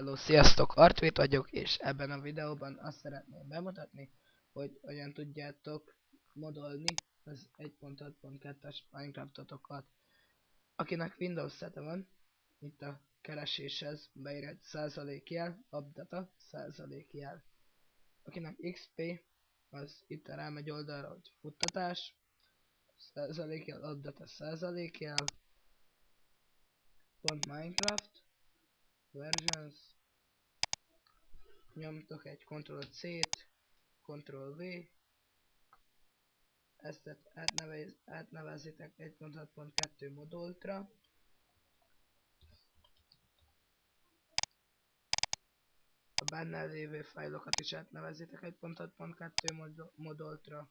Hello, sziasztok, Artvét vagyok, és ebben a videóban azt szeretném bemutatni, hogy hogyan tudjátok modolni az 1.6.2-es Minecraftotokat. Akinek Windows 7 van, itt a kereséshez beír egy százalékjel, updata százalékjel. Akinek XP, az itt rám egy oldalra, hogy futtatás, százalékjel, updata százalékjel, pont Minecraft, versions, nyomtok egy Ctrl-C-t, Ctrl-V, ezt átnevezitek 1.6.2 modultra, a benne lévő fájlokat is átnevezitek 1.6.2 modultra,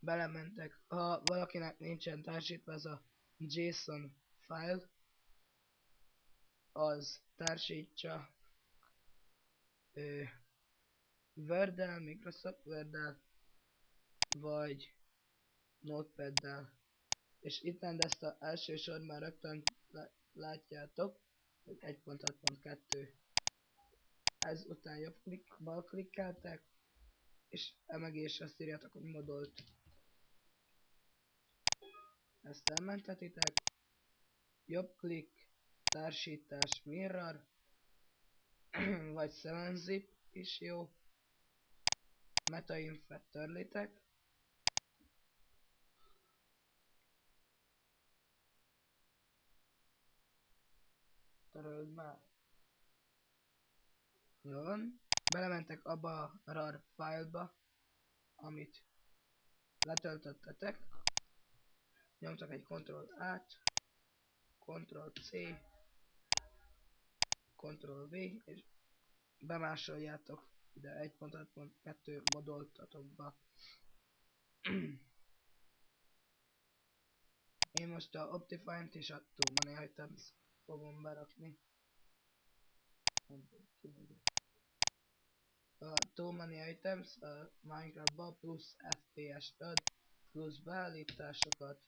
belementek, ha valakinek nincsen társítva ez a JSON file, az társítsa Word-del, Microsoft Word-del, vagy Notepad-del. És itt ezt az első sorban rögtön látjátok, hogy 1.6.2. Ezután bal klikkeltek, és emögé azt írjátok, hogy modolt. Ezt elmentetitek, jobb klik, társítás, mirror, vagy 7-zip is jó, metainfet törlitek, töröld már. Jó van, belementek abba a RAR file-ba, amit letöltöttetek, nyomtak egy Ctrl-A-t, Ctrl-C, Ctrl-V, és bemásoljátok ide 1.6.2 modoltatokba. Én most a Optifine-t és a Too Many Items fogom berakni. A Too Many Items a Minecraftba plusz FPS-t ad, plusz beállításokat,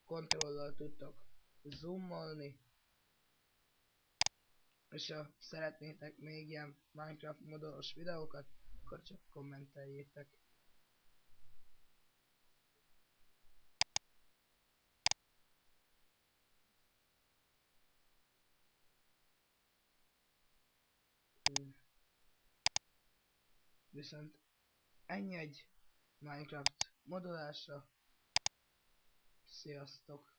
kontrollal tudtok zoomolni, és ha szeretnétek még ilyen Minecraft modolos videókat, akkor csak kommenteljétek. Viszont ennyi egy Minecraft modolásra. Sziasztok!